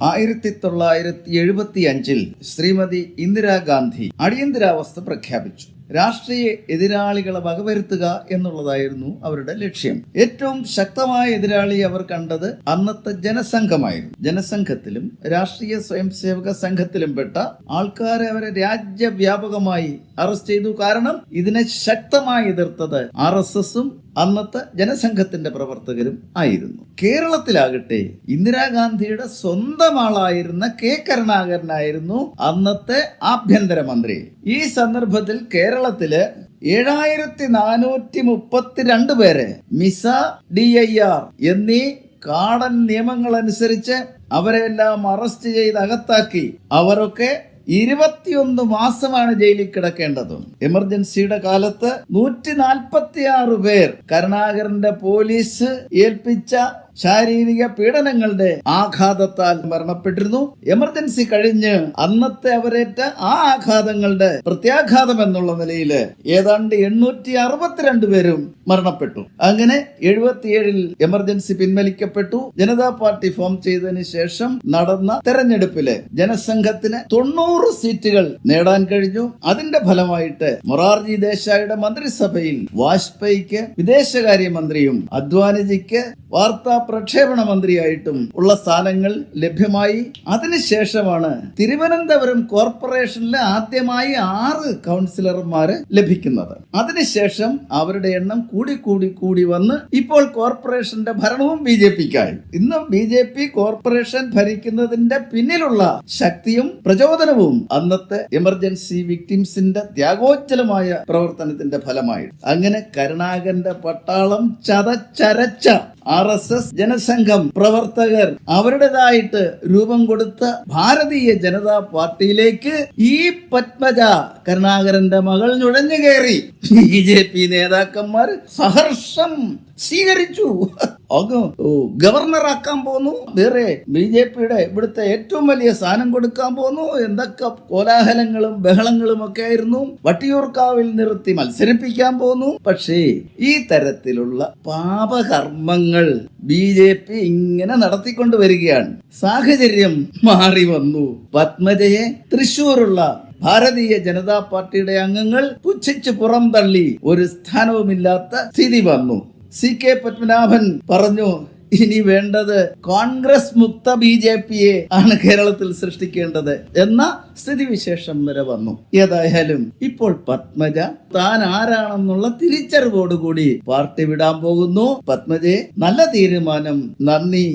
1975 ശ്രീമതി ഇന്ദിരാഗാന്ധി അടിയന്തരാവസ്ഥ പ്രഖ്യാപിച്ചു. രാഷ്ട്രീയ എതിരാളികളെ വകവരുത്തുക എന്നുള്ളതായിരുന്നു അവരുടെ ലക്ഷ്യം. ഏറ്റവും ശക്തമായ എതിരാളി അവർ കണ്ടത് അന്നത്തെ ജനസംഘമായിരുന്നു. ജനസംഘത്തിലും രാഷ്ട്രീയ സ്വയംസേവക സംഘത്തിലും പെട്ട ആൾക്കാരെ അവരെ രാജ്യവ്യാപകമായി അറസ്റ്റ് ചെയ്തു. കാരണം ഇതിനെ ശക്തമായി എതിർത്തത് RSSഉം അന്നത്തെ ജനസംഘത്തിന്റെ പ്രവർത്തകരും ആയിരുന്നു. കേരളത്തിലാകട്ടെ ഇന്ദിരാഗാന്ധിയുടെ സ്വന്തം ആളായിരുന്ന K. കരുണാകരനായിരുന്നു അന്നത്തെ ആഭ്യന്തരമന്ത്രി. ഈ സന്ദർഭത്തിൽ കേരളത്തില് 7432 പേരെ മിസ, DIR എന്നീ കാടൻ നിയമങ്ങൾ അനുസരിച്ച് അവരെല്ലാം അറസ്റ്റ് ചെയ്ത് അകത്താക്കി. അവരൊക്കെ 21 മാസമാണ് ജയിലിൽ കിടക്കേണ്ടത്. എമർജൻസിയുടെ കാലത്ത് 146 പേർ കരുണാകരന്റെ പോലീസ് ഏൽപ്പിച്ച ശാരീരിക പീഡനങ്ങളുടെ ആഘാതത്താൽ മരണപ്പെട്ടിരുന്നു. എമർജൻസി കഴിഞ്ഞ് അന്നത്തെ അവരേറ്റ ആ ആഘാതങ്ങളുടെ പ്രത്യാഘാതം എന്നുള്ള നിലയിൽ ഏതാണ്ട് 862 പേരും മരണപ്പെട്ടു. അങ്ങനെ 77 എമർജൻസി പിൻവലിക്കപ്പെട്ടു. ജനതാ പാർട്ടി ഫോം ചെയ്തതിനു ശേഷം നടന്ന തെരഞ്ഞെടുപ്പില് ജനസംഘത്തിന് 90 സീറ്റുകൾ നേടാൻ കഴിഞ്ഞു. അതിന്റെ ഫലമായിട്ട് മൊറാർജി ദേശായിയുടെ മന്ത്രിസഭയിൽ വാജ്പേയിക്ക് വിദേശകാര്യമന്ത്രിയും അദ്വാനിജിക്ക് വാർത്താ പ്രക്ഷേപണ മന്ത്രിയായിട്ടും ഉള്ള സ്ഥാനങ്ങൾ ലഭ്യമായി. അതിനുശേഷമാണ് തിരുവനന്തപുരം കോർപ്പറേഷനിലെ ആദ്യമായി 6 കൗൺസിലർമാര് ലഭിക്കുന്നത്. അതിനുശേഷം അവരുടെ എണ്ണം കൂടി വന്ന് ഇപ്പോൾ കോർപ്പറേഷന്റെ ഭരണവും BJPക്കായി. ഇന്ന് BJP കോർപ്പറേഷൻ ഭരിക്കുന്നതിന്റെ പിന്നിലുള്ള ശക്തിയും പ്രചോദനവും അന്നത്തെ എമർജൻസി വിക്ടിംസിന്റെ ത്യാഗോജ്ജലമായ പ്രവർത്തനത്തിന്റെ ഫലമായി. അങ്ങനെ കരുണാകരന്റെ പട്ടാളം ചതച്ചരച്ച RSS ജനസംഘം പ്രവർത്തകർ അവരുടേതായിട്ട് രൂപം കൊടുത്ത ഭാരതീയ ജനതാ പാർട്ടിയിലേക്ക് ഈ പത്മജ കരുണാകരന്റെ മകൾ നുഴഞ്ഞു കയറി. BJP നേതാക്കന്മാർ സഹർഷം സ്വീകരിച്ചു. ഗവർണറാക്കാൻ പോന്നു, വേറെ BJPയുടെ ഇവിടുത്തെ ഏറ്റവും വലിയ സ്ഥാനം കൊടുക്കാൻ പോന്നു. എന്തൊക്കെ കോലാഹലങ്ങളും ബഹളങ്ങളും ഒക്കെ ആയിരുന്നു. വട്ടിയൂർക്കാവിൽ നിർത്തി മത്സരിപ്പിക്കാൻ പോന്നു. പക്ഷേ ഈ തരത്തിലുള്ള പാപകർമ്മങ്ങൾ BJP ഇങ്ങനെ നടത്തിക്കൊണ്ട് വരികയാണ്. സാഹചര്യം മാറി വന്നു. പത്മജയെ തൃശ്ശൂരുള്ള ഭാരതീയ ജനതാ പാർട്ടിയുടെ അംഗങ്ങൾ പുച്ഛിച്ച് പുറംതള്ളി. ഒരു സ്ഥാനവുമില്ലാത്ത സ്ഥിതി വന്നു. CK പത്മനാഭൻ പറഞ്ഞു, ഇനി വേണ്ടത് കോൺഗ്രസ് മുക്ത BJPയെ ആണ് കേരളത്തിൽ സൃഷ്ടിക്കേണ്ടത് എന്ന സ്ഥിതിവിശേഷം വരെ വന്നു. ഏതായാലും ഇപ്പോൾ പത്മജ താൻ ആരാണെന്നുള്ള തിരിച്ചറിവോടുകൂടി പാർട്ടി വിടാൻ പോകുന്നു. പത്മജയെ നല്ല തീരുമാനം. നന്ദി.